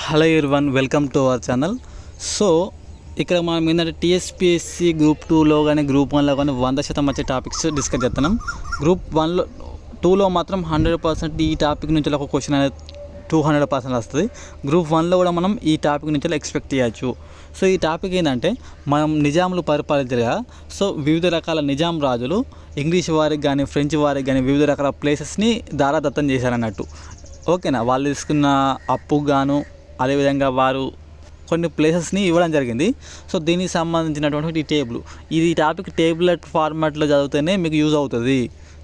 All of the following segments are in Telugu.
Hello everyone, welcome to our channel. So ఇక్కడ మనం ఏంటంటే టీఎస్పీఎస్సీ గ్రూప్ 2లో కానీ గ్రూప్ 1లో కానీ 100% వచ్చే టాపిక్స్ డిస్కస్ చేస్తున్నాం. గ్రూప్ 1లో 2లో మాత్రం 100% ఈ టాపిక్ నుంచి ఒక క్వశ్చన్ అనేది 200% వస్తుంది. గ్రూప్ 1లో కూడా మనం ఈ టాపిక్ నుంచి ఎక్స్పెక్ట్ చేయొచ్చు. సో ఈ టాపిక్ ఏంటంటే మనం నిజాములు పరిపాలించగా సో వివిధ రకాల నిజాం రాజులు ఇంగ్లీష్ వారికి కానీ ఫ్రెంచ్ వారికి కానీ వివిధ రకాల ప్లేసెస్ని దారాదత్తం చేశారన్నట్టు. ఓకేనా, వాళ్ళు తీసుకున్న అప్పుకు గాను అదేవిధంగా వారు కొన్ని ప్లేసెస్ని ఇవ్వడం జరిగింది. సో దీనికి సంబంధించినటువంటి టేబుల్, ఇది టాపిక్ టేబులెట్ ఫార్మాట్లో చదివితేనే మీకు యూజ్ అవుతుంది.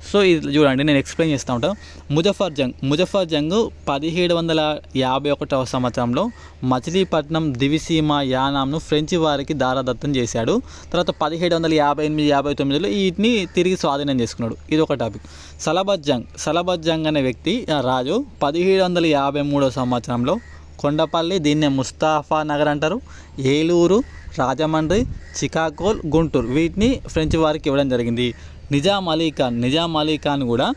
సో ఇది చూడండి, నేను ఎక్స్ప్లెయిన్ చేస్తూ ఉంటాను. ముజఫర్ జంగ్ 1751వ సంవత్సరంలో మచిలీపట్నం దివిసీమ యానాంను ఫ్రెంచ్ వారికి దారాదత్తం చేశాడు. తర్వాత 1758-59లో వీటిని తిరిగి స్వాధీనం చేసుకున్నాడు. ఇది ఒక టాపిక్. సలబత్ జంగ్ అనే వ్యక్తి రాజు 1753వ సంవత్సరంలో కొండపల్లి, దీన్నే ముస్తాఫా నగర్ అంటారు, ఏలూరు, రాజమండ్రి, చికాగోల్, గుంటూరు వీటిని ఫ్రెంచ్ వారికి ఇవ్వడం జరిగింది. నిజాం అలీ ఖాన్ కూడా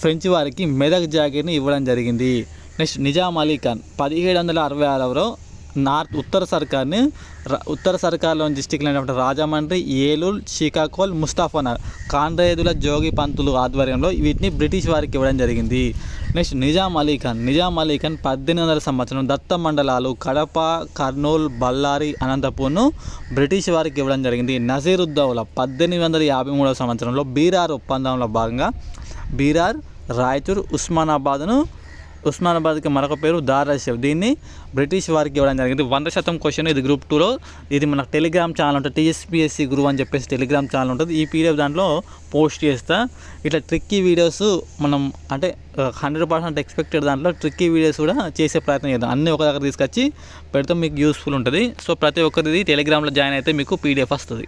ఫ్రెంచ్ వారికి మెదక్ జాగీర్ని ఇవ్వడం జరిగింది. నెక్స్ట్ నిజాం అలీ ఖాన్ 1766లో ఉత్తర సర్కార్లోని డిస్టిక్లు అయినటువంటి రాజమండ్రి, ఏలూరు, శ్రీకాకుళం, ముస్తాఫానగర్ కాండ్రేదుల జోగి పంతులు ఆధ్వర్యంలో వీటిని బ్రిటిష్ వారికి ఇవ్వడం జరిగింది. నెక్స్ట్ నిజాం అలీ ఖాన్ 1800 సంవత్సరం దత్త మండలాలు కడప, కర్నూలు, బళ్ళారి, అనంతపూర్ను బ్రిటిష్ వారికి ఇవ్వడం జరిగింది. నజీరుద్దౌలా 1853వ సంవత్సరంలో బీరార్ ఒప్పందంలో భాగంగా బీరార్, రాయచూర్, ఉస్మానాబాద్కి మరొక పేరు దారాషెవ్, దీన్ని బ్రిటిష్ వారికి ఇవ్వడం జరిగింది. 100% క్వశ్చన్. ఇది గ్రూప్ 2లో. ఇది మనకు టెలిగ్రామ్ ఛానల్ ఉంటుంది, టీఎస్పీఎస్సీ గురువు అని చెప్పేసి టెలిగ్రామ్ ఛానల్ ఉంటుంది. ఈ పీడిఎఫ్ దాంట్లో పోస్ట్ చేస్తా. ఇట్లా ట్రిక్కీ వీడియోస్ మనం అంటే 100% ఎక్స్పెక్టెడ్ దాంట్లో ట్రిక్కీ వీడియోస్ కూడా చేసే ప్రయత్నం చేద్దాం. అన్నీ ఒక దగ్గర తీసుకొచ్చి పెడితే మీకు యూస్ఫుల్ ఉంటుంది. సో ప్రతి ఒక్కరిది టెలిగ్రామ్లో జాయిన్ అయితే మీకు పీడిఎఫ్ వస్తుంది.